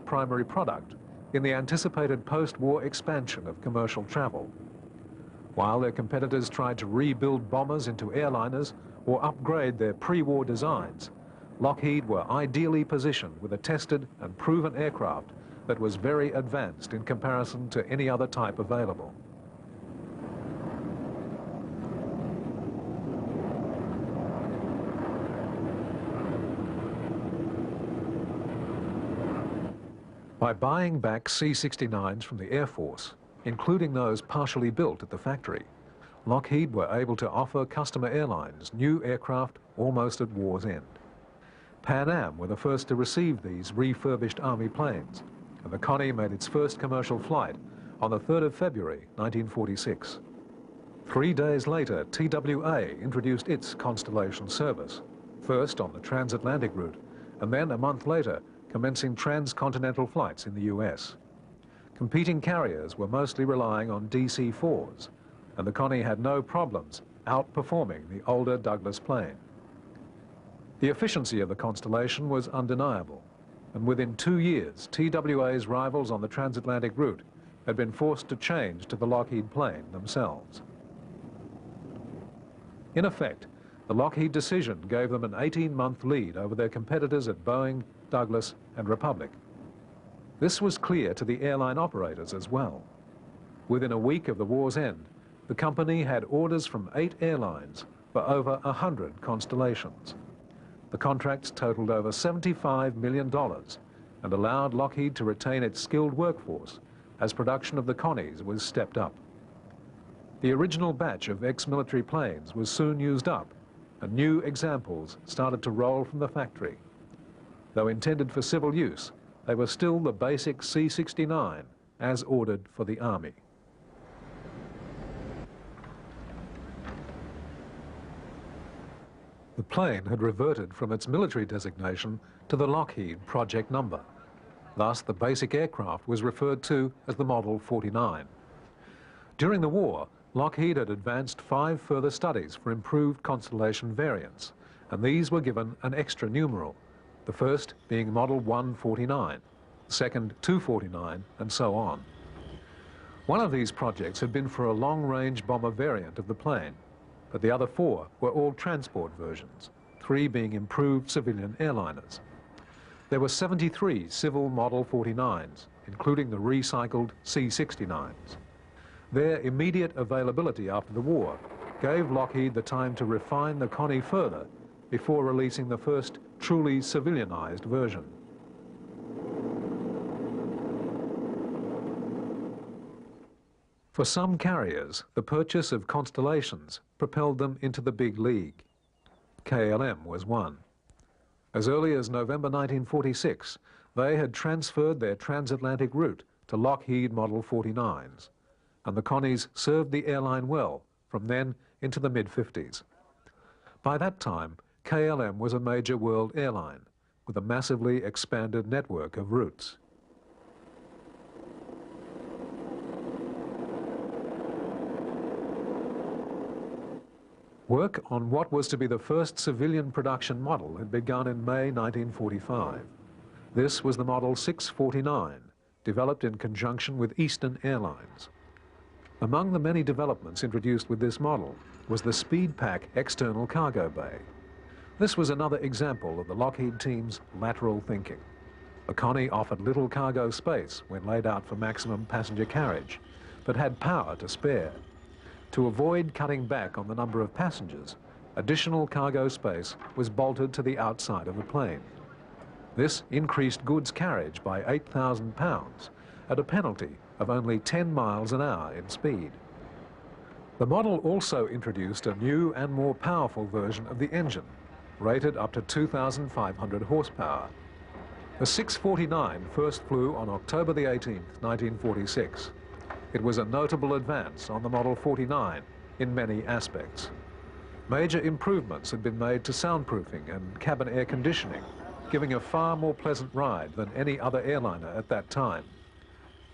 first primary product in the anticipated post-war expansion of commercial travel. While their competitors tried to rebuild bombers into airliners or upgrade their pre-war designs, Lockheed were ideally positioned with a tested and proven aircraft that was very advanced in comparison to any other type available. By buying back C-69s from the Air Force, including those partially built at the factory, Lockheed were able to offer customer airlines new aircraft almost at war's end. Pan Am were the first to receive these refurbished Army planes, and the Connie made its first commercial flight on the 3rd of February 1946. 3 days later, TWA introduced its Constellation service, first on the transatlantic route, and then a month later commencing transcontinental flights in the US. Competing carriers were mostly relying on DC-4s, and the Connie had no problems outperforming the older Douglas plane. The efficiency of the Constellation was undeniable, and within 2 years, TWA's rivals on the transatlantic route had been forced to change to the Lockheed plane themselves. In effect, the Lockheed decision gave them an 18-month lead over their competitors at Boeing, Douglas, and Republic. This was clear to the airline operators as well. Within a week of the war's end, the company had orders from 8 airlines for over 100 Constellations. The contracts totaled over $75 million and allowed Lockheed to retain its skilled workforce as production of the Connies was stepped up. The original batch of ex-military planes was soon used up, and new examples started to roll from the factory. Though intended for civil use, they were still the basic C-69 as ordered for the Army. The plane had reverted from its military designation to the Lockheed project number. Thus, the basic aircraft was referred to as the Model 49. During the war, Lockheed had advanced 5 further studies for improved Constellation variants, and these were given an extra numeral, the first being Model 149, the second 249, and so on. One of these projects had been for a long-range bomber variant of the plane, but the other 4 were all transport versions, 3 being improved civilian airliners. There were 73 civil Model 49s, including the recycled C-69s. Their immediate availability after the war gave Lockheed the time to refine the Connie further before releasing the first truly civilianized version. For some carriers, the purchase of Constellations propelled them into the big league. KLM was one. As early as November 1946, they had transferred their transatlantic route to Lockheed Model 49s, and the Connies served the airline well from then into the mid-50s. By that time, KLM was a major world airline with a massively expanded network of routes. Work on what was to be the first civilian production model had begun in May 1945. This was the Model 649, developed in conjunction with Eastern Airlines. Among the many developments introduced with this model was the SpeedPack external cargo bay. This was another example of the Lockheed team's lateral thinking. The Connie offered little cargo space when laid out for maximum passenger carriage, but had power to spare. To avoid cutting back on the number of passengers, additional cargo space was bolted to the outside of the plane. This increased goods carriage by 8,000 pounds at a penalty of only 10 miles an hour in speed. The model also introduced a new and more powerful version of the engine, rated up to 2,500 horsepower. The 649 first flew on October the 18th, 1946. It was a notable advance on the Model 49 in many aspects. Major improvements had been made to soundproofing and cabin air conditioning, giving a far more pleasant ride than any other airliner at that time.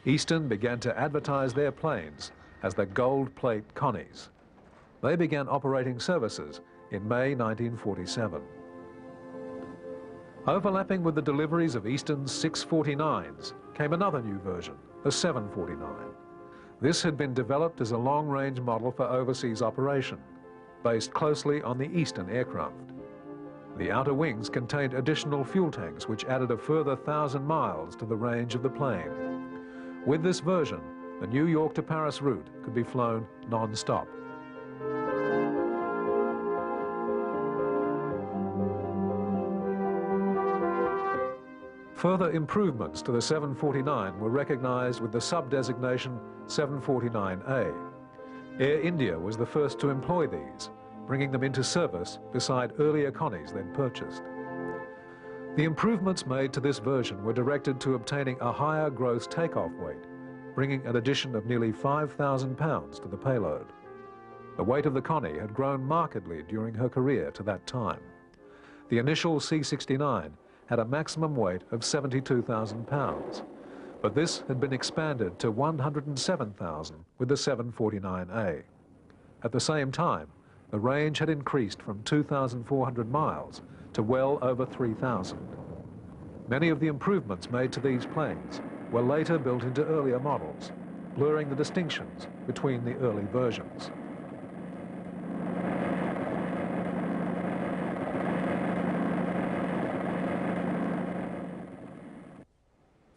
Eastern began to advertise their planes as the Gold Plate Connies. They began operating services in May 1947. Overlapping with the deliveries of Eastern's 649s came another new version, the 749. This had been developed as a long-range model for overseas operation, based closely on the Eastern aircraft. The outer wings contained additional fuel tanks which added a further 1,000 miles to the range of the plane. With this version, the New York to Paris route could be flown non-stop. Further improvements to the 749 were recognized with the sub-designation 749A. Air India was the first to employ these, bringing them into service beside earlier Connies they'd purchased. The improvements made to this version were directed to obtaining a higher gross takeoff weight, bringing an addition of nearly 5,000 pounds to the payload. The weight of the Connie had grown markedly during her career to that time. The initial C-69 had a maximum weight of 72,000 pounds, but this had been expanded to 107,000 with the 749A. At the same time, the range had increased from 2,400 miles to well over 3,000. Many of the improvements made to these planes were later built into earlier models, blurring the distinctions between the early versions.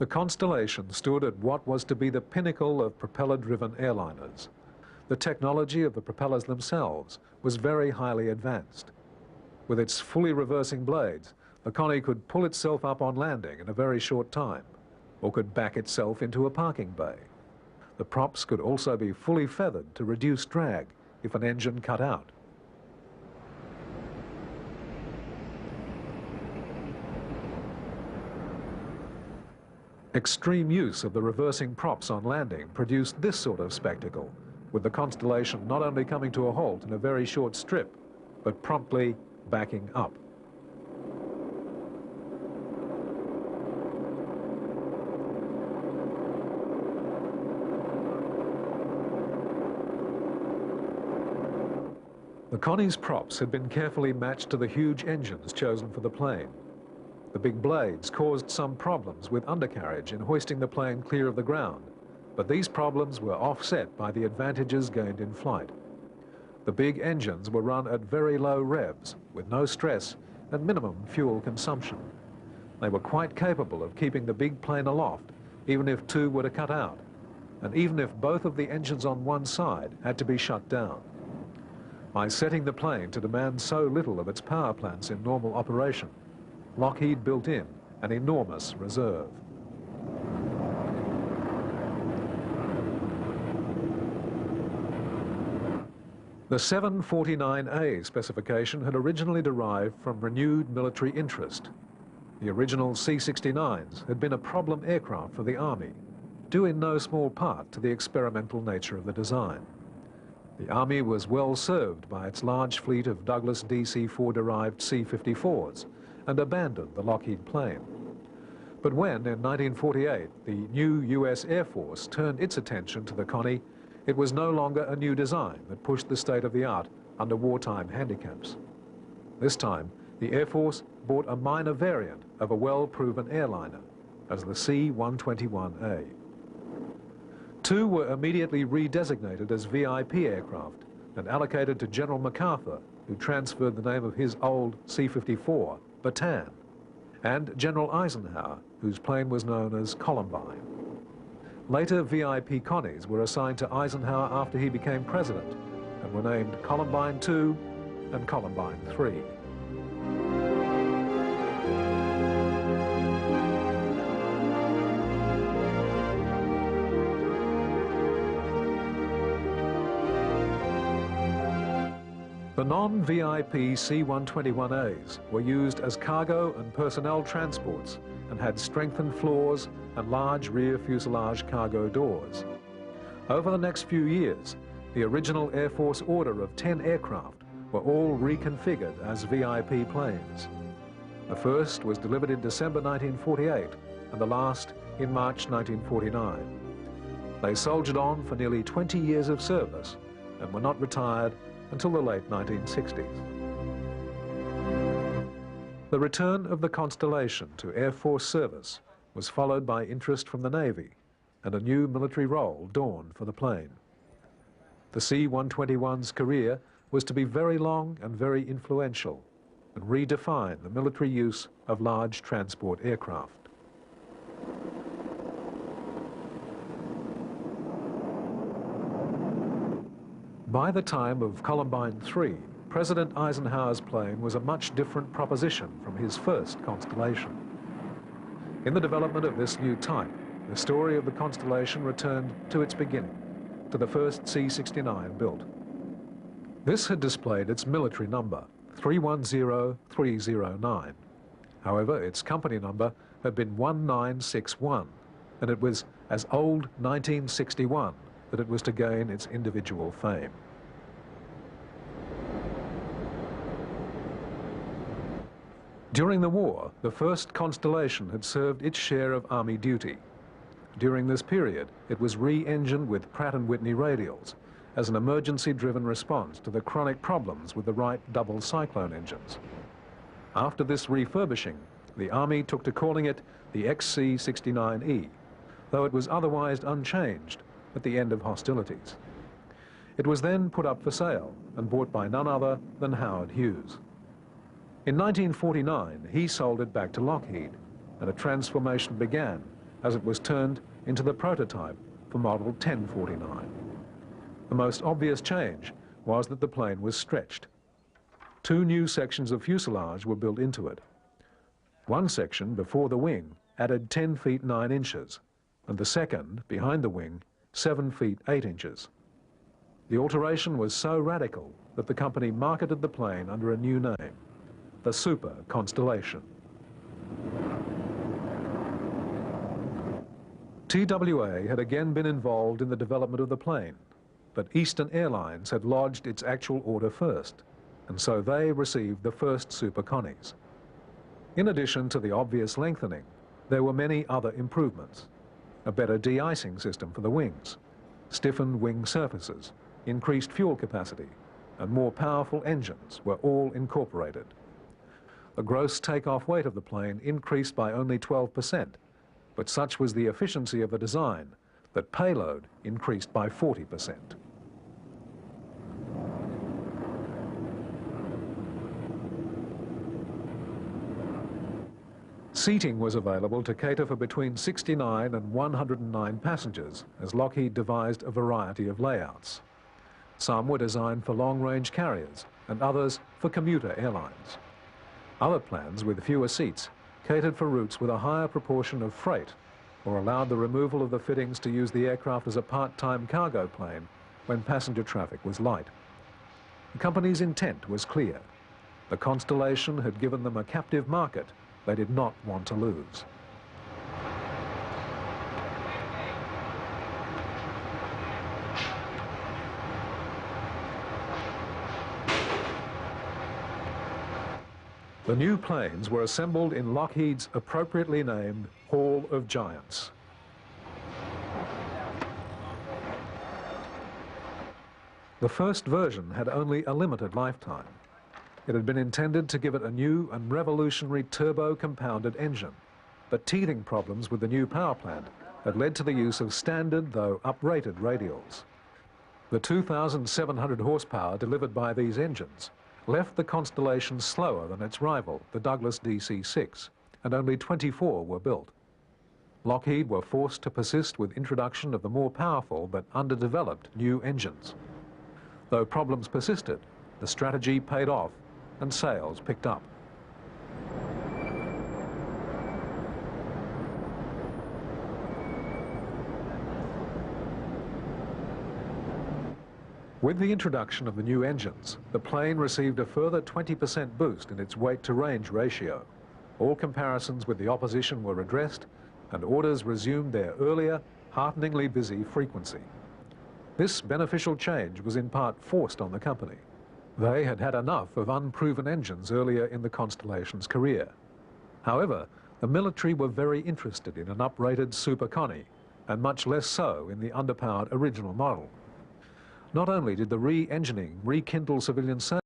The Constellation stood at what was to be the pinnacle of propeller-driven airliners. The technology of the propellers themselves was very highly advanced. With its fully reversing blades, the Connie could pull itself up on landing in a very short time, or could back itself into a parking bay. The props could also be fully feathered to reduce drag if an engine cut out. Extreme use of the reversing props on landing produced this sort of spectacle, with the Constellation not only coming to a halt in a very short strip, but promptly backing up. The Connie's props had been carefully matched to the huge engines chosen for the plane. The big blades caused some problems with undercarriage in hoisting the plane clear of the ground, but these problems were offset by the advantages gained in flight. The big engines were run at very low revs, with no stress and minimum fuel consumption. They were quite capable of keeping the big plane aloft, even if two were to cut out, and even if both of the engines on one side had to be shut down. By setting the plane to demand so little of its power plants in normal operation, Lockheed built in an enormous reserve. The 749A specification had originally derived from renewed military interest. The original C-69s had been a problem aircraft for the Army, due in no small part to the experimental nature of the design. The Army was well served by its large fleet of Douglas DC-4-derived C-54s, and abandoned the Lockheed plane. But when, in 1948, the new US Air Force turned its attention to the Connie, it was no longer a new design that pushed the state-of-the-art under wartime handicaps. This time, the Air Force bought a minor variant of a well-proven airliner, as the C-121A. Two were immediately redesignated as VIP aircraft and allocated to General MacArthur, who transferred the name of his old C-54, Bataan, and General Eisenhower, whose plane was known as Columbine. Later VIP Connies were assigned to Eisenhower after he became president and were named Columbine II and Columbine III. The non-VIP C-121As were used as cargo and personnel transports and had strengthened floors and large rear fuselage cargo doors. Over the next few years, the original Air Force order of 10 aircraft were all reconfigured as VIP planes. The first was delivered in December 1948 and the last in March 1949. They soldiered on for nearly 20 years of service and were not retired until the late 1960s. The return of the Constellation to Air Force service was followed by interest from the Navy, and a new military role dawned for the plane. The C-121's career was to be very long and very influential, and redefine the military use of large transport aircraft. By the time of Columbine 3, President Eisenhower's plane was a much different proposition from his first Constellation. In the development of this new type, the story of the Constellation returned to its beginning, to the first C-69 built. This had displayed its military number, 310309. However, its company number had been 1961, and it was as old 1961 that it was to gain its individual fame. During the war, the first Constellation had served its share of Army duty. During this period, it was re-engined with Pratt & Whitney radials as an emergency-driven response to the chronic problems with the Wright double cyclone engines. After this refurbishing, the Army took to calling it the XC-69E, though it was otherwise unchanged at the end of hostilities. It was then put up for sale and bought by none other than Howard Hughes. In 1949, he sold it back to Lockheed, and a transformation began as it was turned into the prototype for Model 1049. The most obvious change was that the plane was stretched. Two new sections of fuselage were built into it. One section before the wing added 10 feet 9 inches, and the second, behind the wing, 7 feet 8 inches. The alteration was so radical that the company marketed the plane under a new name, the Super Constellation. TWA had again been involved in the development of the plane, but Eastern Airlines had lodged its actual order first, and so they received the first Super Connies. In addition to the obvious lengthening, there were many other improvements. A better de-icing system for the wings, stiffened wing surfaces, increased fuel capacity, and more powerful engines were all incorporated. The gross takeoff weight of the plane increased by only 12%, but such was the efficiency of the design that payload increased by 40%. Seating was available to cater for between 69 and 109 passengers, as Lockheed devised a variety of layouts. Some were designed for long-range carriers and others for commuter airlines. Other plans with fewer seats catered for routes with a higher proportion of freight or allowed the removal of the fittings to use the aircraft as a part-time cargo plane when passenger traffic was light. The company's intent was clear. The Constellation had given them a captive market they did not want to lose. The new planes were assembled in Lockheed's appropriately named Hall of Giants. The first version had only a limited lifetime. It had been intended to give it a new and revolutionary turbo-compounded engine, but teething problems with the new power plant had led to the use of standard, though uprated, radials. The 2,700 horsepower delivered by these engines left the Constellation slower than its rival, the Douglas DC-6, and only 24 were built. Lockheed were forced to persist with introduction of the more powerful but underdeveloped new engines. Though problems persisted, the strategy paid off and sales picked up. With the introduction of the new engines, the plane received a further 20% boost in its weight-to-range ratio. All comparisons with the opposition were addressed, and orders resumed their earlier, hearteningly busy frequency. This beneficial change was in part forced on the company. They had had enough of unproven engines earlier in the Constellation's career. However, the military were very interested in an uprated Super Connie, and much less so in the underpowered original model. Not only did the re-engineering rekindle civilian safety,